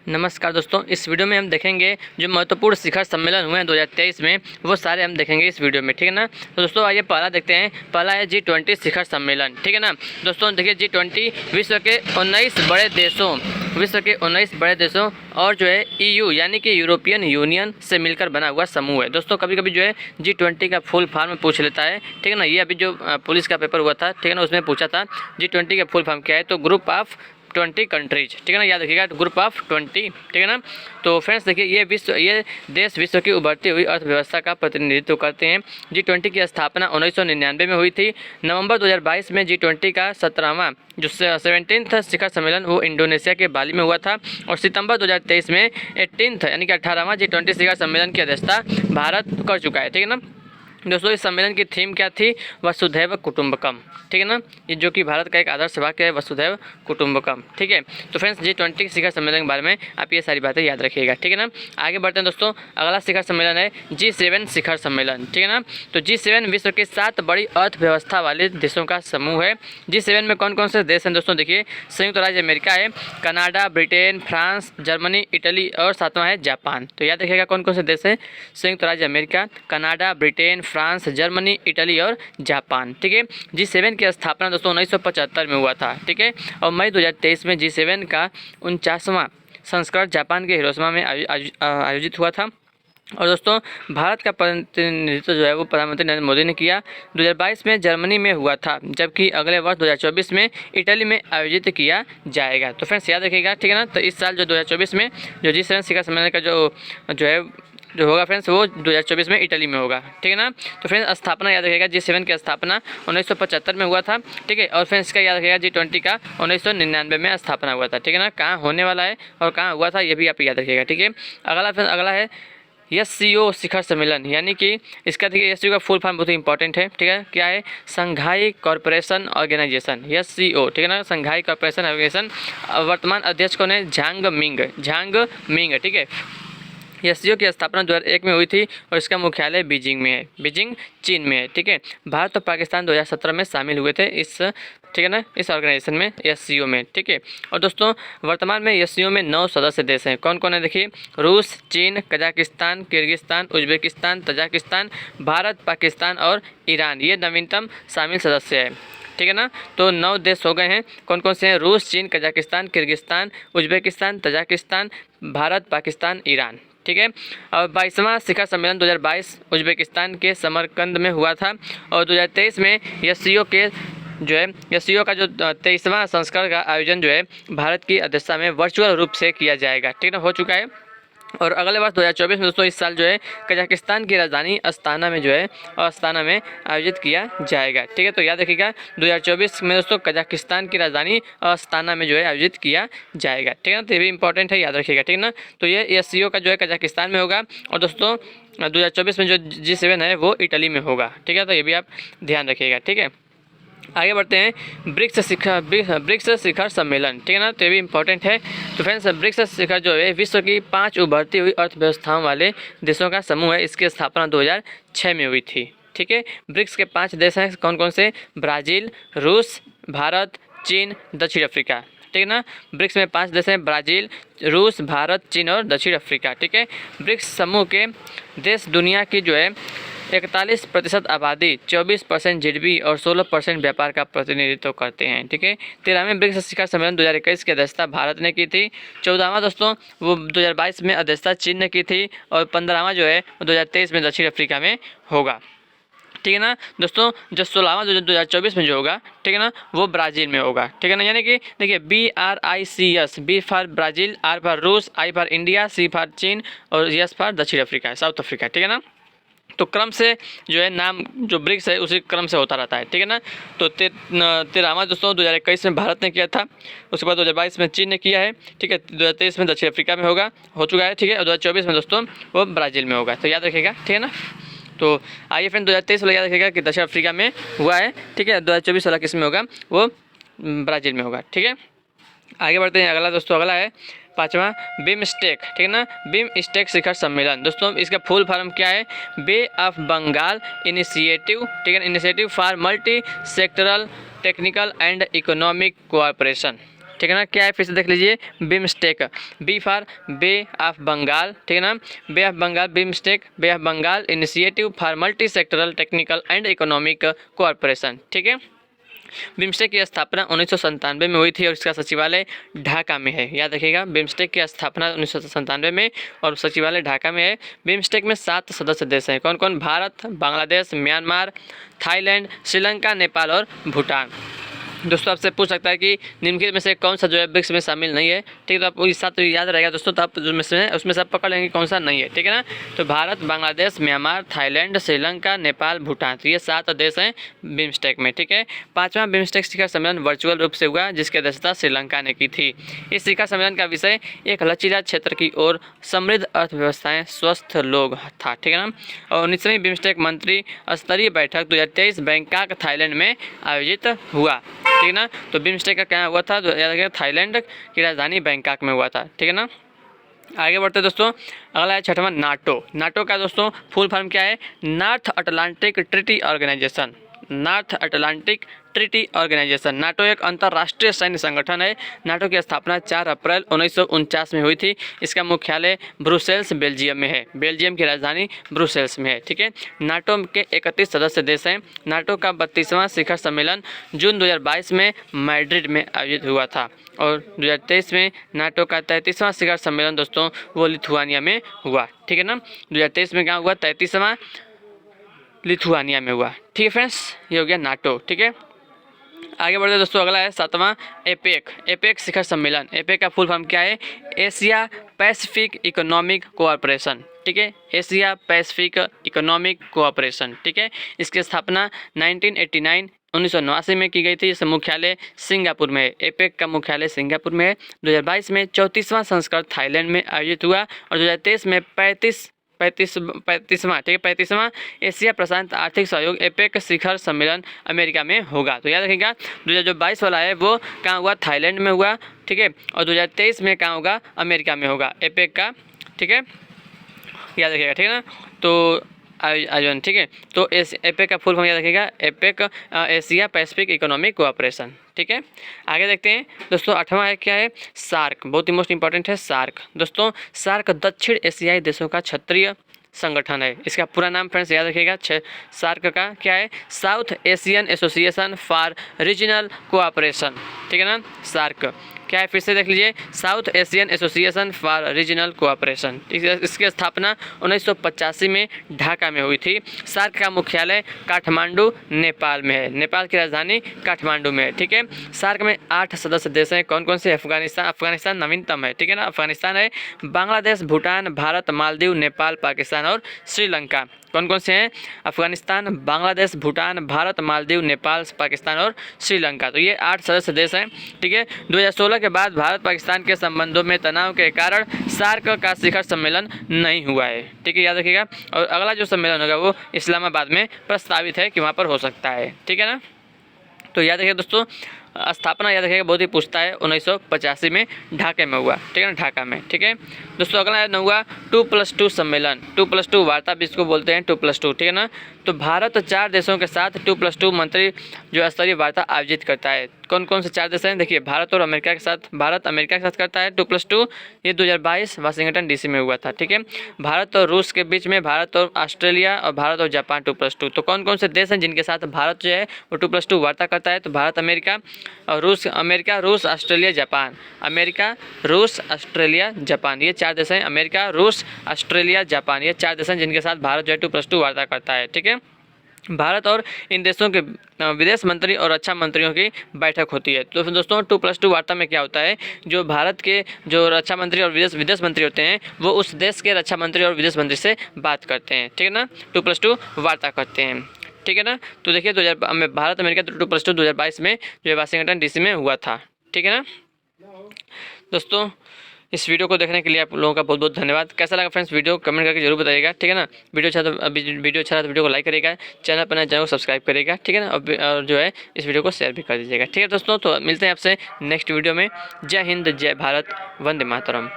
नमस्कार दोस्तों, इस वीडियो में हम देखेंगे जो महत्वपूर्ण शिखर सम्मेलन हुए हैं 2023 में, वो सारे हम देखेंगे इस वीडियो में। ठीक है ना। तो दोस्तों आइए पहला देखते हैं। पहला है G20 शिखर सम्मेलन। ठीक है ना दोस्तों, देखिए G20 विश्व के 19 बड़े देशों और जो है EU यानी कि यूरोपियन यूनियन से मिलकर बना हुआ समूह है। दोस्तों कभी कभी जो है G20 का फुल फॉर्म पूछ लेता है। ठीक है ना, ये अभी जो पुलिस का पेपर हुआ था, ठीक है ना, उसमें पूछा था G20 का फुल फॉर्म क्या है, तो ग्रुप ऑफ 20 कंट्रीज। ठीक है ना, याद रखिएगा, ग्रुप ऑफ 20। ठीक है ना। तो फ्रेंड्स देखिए, ये देश विश्व की उभरती हुई अर्थव्यवस्था का प्रतिनिधित्व करते हैं। G20 की स्थापना 1999 में हुई थी। नवंबर 2022 में G20 का 17वां जो 17th शिखर सम्मेलन वो इंडोनेशिया के बाली में हुआ था। और सितंबर 2023 में 18th यानी कि 18वां G20 शिखर सम्मेलन की अध्यक्षता भारत कर चुका है। ठीक है ना दोस्तों, इस सम्मेलन की थीम क्या थी? वसुधैव कुटुंबकम। ठीक है ना, ये जो कि भारत का एक आदर्श वाक्य है, वसुधैव कुटुंबकम। ठीक है। तो फ्रेंड्स G20 शिखर सम्मेलन के बारे में आप ये सारी बातें याद रखिएगा। ठीक है ना। आगे बढ़ते हैं दोस्तों, अगला शिखर सम्मेलन है G7 शिखर सम्मेलन। ठीक है ना। तो G7 विश्व के 7 बड़ी अर्थव्यवस्था वाले देशों का समूह है। G7 में कौन कौन से देश हैं दोस्तों? देखिए, संयुक्त राज्य अमेरिका है, Canada, Britain, France, Germany, Italy और 7वां है जापान। तो याद रखिएगा कौन कौन से देश हैं? संयुक्त राज्य America, Canada, Britain, France, Germany, Italy और जापान। ठीक है। G7 की स्थापना दोस्तों 1975 में हुआ था। ठीक है। और मई 2023 में G7 का 49वां संस्करण जापान के हिरोशिमा में आयोजित हुआ था। और दोस्तों भारत का प्रतिनिधित्व जो है वो प्रधानमंत्री नरेंद्र मोदी ने किया। 2022 में जर्मनी में हुआ था, जबकि अगले वर्ष 2024 में इटली में आयोजित किया जाएगा। तो फ्रेंड्स याद रखिएगा। ठीक है ना। तो इस साल जो 2024 में जो G7 शिखर सम्मेलन का जो होगा फ्रेंड्स, वो 2024 में इटली में होगा। ठीक है ना। तो फ्रेंड्स स्थापना याद रखिएगा, G7 की स्थापना 1975 में हुआ था। ठीक है। और फ्रेंड्स का याद रखिएगा G20 का 1999 में स्थापना हुआ था। ठीक है ना। कहाँ होने वाला है और कहाँ हुआ था, ये भी आप याद रखिएगा। ठीक है। अगला है SCO शिखर सम्मेलन, यानी कि इसका देखिए SCO का फुल फॉर्म बहुत ही इंपॉर्टेंट है। ठीक है। क्या है? Shanghai corporation organisation, SCO। ठीक है ना, संघाई कॉरपोरेशन ऑर्गेनाइजेशन। वर्तमान अध्यक्ष कौन है? झांग मिंग। ठीक है। SCO की स्थापना 2001 में हुई थी और इसका मुख्यालय बीजिंग में है, बीजिंग चीन में है। ठीक है। भारत और पाकिस्तान 2017 में शामिल हुए थे इस, ठीक है ना, इस ऑर्गेनाइजेशन में, SCO में। ठीक है। और दोस्तों वर्तमान में SCO में 9 सदस्य देश हैं। कौन कौन है? देखिए, रूस, चीन, Kazakhstan, Kyrgyzstan, Uzbekistan, Tajikistan, Bharat, Pakistan और ईरान, ये नवीनतम शामिल सदस्य है। ठीक है ना। तो 9 देश हो गए हैं। कौन कौन से हैं? रूस, चीन, Kazakhstan, Kyrgyzstan, Uzbekistan, Tajikistan, Bharat, Pakistan, Iran. ठीक है। और 22वां शिखर सम्मेलन 2022 उज्बेकिस्तान के समरकंद में हुआ था। और 2023 में SCO का जो 23वां संस्करण का आयोजन जो है भारत की अध्यक्षता में वर्चुअल रूप से किया जाएगा। ठीक है, हो चुका है। और अगले वर्ष 2024 में दोस्तों, इस साल जो है कजाकिस्तान की राजधानी अस्ताना में आयोजित किया जाएगा। ठीक है। तो याद रखिएगा 2024 में दोस्तों कजाकिस्तान की राजधानी अस्ताना में जो है आयोजित किया जाएगा। ठीक है ना। तो ये भी इंपॉर्टेंट है, याद रखिएगा। ठीक है ना। तो ये SCO का जो है कजाकिस्तान में होगा और दोस्तों 2024 में जो G7 है वो इटली में होगा। ठीक है। तो ये भी आप ध्यान रखिएगा। ठीक है। आगे बढ़ते हैं, ब्रिक्स शिखर सम्मेलन। ठीक है ना। तो ये भी इंपॉर्टेंट है। तो फ्रेंड्स ब्रिक्स शिखर जो है विश्व की 5 उभरती हुई अर्थव्यवस्थाओं वाले देशों का समूह है। इसकी स्थापना 2006 में हुई थी। ठीक है। ब्रिक्स के 5 देश हैं। कौन कौन से? ब्राज़ील, रूस, भारत, चीन, दक्षिण अफ्रीका। ठीक है ना। ब्रिक्स में 5 देश हैं, ब्राज़ील, रूस, भारत, चीन और दक्षिण अफ्रीका। ठीक है। ब्रिक्स समूह के देश दुनिया की जो है 41% आबादी, 24% GDP और 16% व्यापार का प्रतिनिधित्व करते हैं। ठीक है। 13वें ब्रिक्स शिखर सम्मेलन 2021 की अध्यक्षता भारत ने की थी। 14वां दोस्तों वो 2022 में अध्यक्षता चीन ने की थी। और 15वां जो है 2023 में दक्षिण अफ्रीका में होगा। ठीक है ना दोस्तों, जो 16वां 2024 में जो होगा, ठीक है ना, वो ब्राज़ील में होगा। ठीक है ना। यानी कि देखिए BRICS, B for Brazil, R for रूस, I for India, C for चीन और S फॉर दक्षिण अफ्रीका, साउथ अफ्रीका। ठीक है ना। तो क्रम से जो है नाम जो ब्रिक्स है उसी क्रम से होता रहता है। ठीक है ना। तो 13वां दोस्तों 2021 में भारत ने किया था। उसके बाद 2022 में चीन ने किया है। ठीक है। 2023 में दक्षिण अफ्रीका में हो चुका है। ठीक है। और 2024 में दोस्तों वो ब्राज़ील में होगा। तो याद रखिएगा। ठीक है ना। तो आइए फ्रेंड 2023 वाला याद रखिएगा कि दक्षिण अफ्रीका में हुआ है। ठीक है। 2024 वाला किस में होगा? वो ब्राज़ील में होगा। ठीक है। आगे बढ़ते हैं। अगला दोस्तों अगला है 5वां बिमस्टेक। ठीक है ना। बिमस्टेक शिखर सम्मेलन। दोस्तों इसका फुल फॉर्म क्या है? Bay of Bengal initiative. ठीक है। Initiative for multi sectoral technical and economic cooperation. ठीक है ना। क्या है फिर से देख लीजिए, BIMSTEC, B for Bay of Bengal, ठीक है ना, Bay of Bengal, BIMSTEC, Bay of Bengal initiative for multi sectoral technical and economic cooperation, ठीक है। बिम्स्टेक की स्थापना 1997 में हुई थी और इसका सचिवालय ढाका में है। याद रखिएगा, बिम्स्टेक की स्थापना 1997 में और सचिवालय ढाका में है। बिम्स्टेक में 7 सदस्य देश हैं। कौन कौन? भारत, बांग्लादेश, म्यांमार, थाईलैंड, श्रीलंका, नेपाल और भूटान। दोस्तों आपसे पूछ सकता है कि निम्नलिखित में से कौन सा जो है ब्रिक्स में शामिल नहीं है, ठीक है। तो आपको इस साथ तो याद रहेगा दोस्तों, तो आप उसमें सब पकड़ लेंगे कौन सा नहीं है, ठीक है ना। तो भारत, बांग्लादेश, म्यांमार, थाईलैंड, श्रीलंका, नेपाल, भूटान, तो ये 7 देश हैं बिम्स्टेक में, ठीक है। 5वां बिम्स्टेक शिखर सम्मेलन वर्चुअल रूप से हुआ, जिसकी अध्यक्षता श्रीलंका ने की थी। इस शिखर सम्मेलन का विषय एक लचीला क्षेत्र की ओर समृद्ध अर्थव्यवस्थाएं स्वस्थ लोग था, ठीक है ना। और 19वीं बिम्स्टेक मंत्री स्तरीय बैठक 2023 बैंकॉक थाईलैंड में आयोजित हुआ, ठीक है ना। तो बिम्स्टेक का क्या हुआ था? तो याद रखिएगा, थाईलैंड की राजधानी बैंकॉक में हुआ था, ठीक है ना। आगे बढ़ते हैं दोस्तों, अगला है 6वां नाटो। नाटो का दोस्तों फुल फॉर्म क्या है? North Atlantic Treaty Organisation, North Atlantic Treaty Organisation. NATO एक अंतर्राष्ट्रीय सैन्य संगठन है। नाटो की स्थापना 4 अप्रैल 1949 में हुई थी। इसका मुख्यालय ब्रुसेल्स बेल्जियम में है। बेल्जियम की राजधानी ब्रुसेल्स में है, ठीक है। नाटो के 31 सदस्य देश हैं। नाटो का 32वां शिखर सम्मेलन जून 2022 में मैड्रिड में आयोजित हुआ था और 2023 में नाटो का 33वां शिखर सम्मेलन दोस्तों वो लिथुआनिया में हुआ, ठीक है ना। 2023 में क्या हुआ? 33वां लिथुआनिया में हुआ, ठीक है फ्रेंड्स। ये हो गया नाटो, ठीक है। आगे बढ़ते दोस्तों, अगला है 7वां एपेक। एपेक शिखर सम्मेलन। एपेक का फुल फॉर्म क्या है? एशिया पैसिफिक इकोनॉमिक कोऑपरेशन, ठीक है। एशिया पैसिफिक इकोनॉमिक कोऑपरेशन, ठीक है। इसकी स्थापना 1989 में की गई थी। इसका मुख्यालय सिंगापुर में है। एपेक का मुख्यालय सिंगापुर में है। 2022 में 34वां संस्करण थाईलैंड में आयोजित हुआ और 2023 में 35वां, ठीक है, 35वां एशिया प्रशांत आर्थिक सहयोग एपेक शिखर सम्मेलन अमेरिका में होगा। तो याद रखिएगा, 2022 वाला है वो कहाँ हुआ? थाईलैंड में हुआ, ठीक है। और 2023 में कहाँ होगा? अमेरिका में होगा एपेक का, ठीक है, याद रखिएगा, ठीक है ना। तो आयोजन, ठीक है। तो एपेक का फुल फॉर्म याद रखिएगा, APEC Asia Pacific economic cooperation, ठीक है। आगे देखते हैं दोस्तों, 8वां है क्या है? सार्क। बहुत ही मोस्ट इंपॉर्टेंट है सार्क। दोस्तों सार्क दक्षिण एशियाई देशों का क्षेत्रीय संगठन है। इसका पूरा नाम फ्रेंड्स याद रखिएगा, सार्क का क्या है? South Asian association for regional cooperation, ठीक है ना। सार्क क्या है? फिर से देख लीजिए, south Asian association for regional cooperation. इसकी स्थापना 1985 में ढाका में हुई थी। सार्क का मुख्यालय काठमांडू नेपाल में है। नेपाल की राजधानी काठमांडू में है, ठीक है। सार्क में 8 सदस्य देश हैं। कौन कौन से? अफगानिस्तान नवीनतम है, ठीक है ना। अफगानिस्तान है, बांग्लादेश, भूटान, भारत, मालदीव, नेपाल, पाकिस्तान और श्रीलंका। कौन कौन से हैं? अफगानिस्तान, बांग्लादेश, भूटान, भारत, मालदीव, नेपाल, पाकिस्तान और श्रीलंका। तो ये 8 सदस्य देश हैं, ठीक है। 2016 के बाद भारत पाकिस्तान के संबंधों में तनाव के कारण सार्क का शिखर सम्मेलन नहीं हुआ है, ठीक है, याद रखिएगा। और अगला जो सम्मेलन होगा वो इस्लामाबाद में प्रस्तावित है कि वहाँ पर हो सकता है, ठीक है ना। तो याद रखिएगा दोस्तों, स्थापना याद रखिएगा, बहुत ही पूछता है, 1985 में ढाके में हुआ, ठीक है ना, ढाका में, ठीक है दोस्तों। अगला है 9वां 2+2 सम्मेलन। 2+2 वार्ता भी इसको बोलते हैं, 2+2, ठीक है ना। तो भारत 4 देशों के साथ 2+2 मंत्री जो स्तरीय वार्ता आयोजित करता है। कौन कौन से 4 देश हैं? देखिए, भारत और अमेरिका के साथ, भारत अमेरिका के साथ करता है 2+2। ये 2022 वाशिंगटन डीसी में हुआ था, ठीक है। भारत और रूस के बीच में, भारत और ऑस्ट्रेलिया और भारत और जापान 2+2। तो कौन कौन से देश हैं जिनके साथ भारत जो है वो 2+2 वार्ता करता है? तो भारत, अमेरिका और रूस, अमेरिका, रूस, ऑस्ट्रेलिया, जापान। अमेरिका, रूस, ऑस्ट्रेलिया, जापान, ये 4 देश हैं। अमेरिका, रूस, ऑस्ट्रेलिया, जापान, ये 4 देश हैं जिनके साथ भारत जो है 2+2 वार्ता करता है, ठीक है। भारत और इन देशों के विदेश मंत्री और रक्षा मंत्रियों की बैठक होती है। तो दोस्तों 2+2 वार्ता में क्या होता है? जो भारत के जो रक्षा मंत्री और विदेश मंत्री होते हैं वो उस देश के रक्षा मंत्री और विदेश मंत्री से बात करते हैं, ठीक है ना। 2+2 वार्ता करते हैं, ठीक है ना। तो देखिए, भारत अमेरिका 2+2 2022 में जो वाशिंगटन डीसी में हुआ था, ठीक है ना। दोस्तों इस वीडियो को देखने के लिए आप लोगों का बहुत बहुत धन्यवाद। कैसा लगा फ्रेंड्स वीडियो? कमेंट करके जरूर बताइएगा, ठीक है ना। वीडियो अच्छा तो वीडियो को लाइक करिएगा, चैनल पर नए चैनल को सब्सक्राइब करिएगा, ठीक है ना। और जो है इस वीडियो को शेयर भी कर दीजिएगा, ठीक है दोस्तों। तो मिलते हैं आपसे नेक्स्ट वीडियो में। जय हिंद, जय भारत, वंदे मातरम।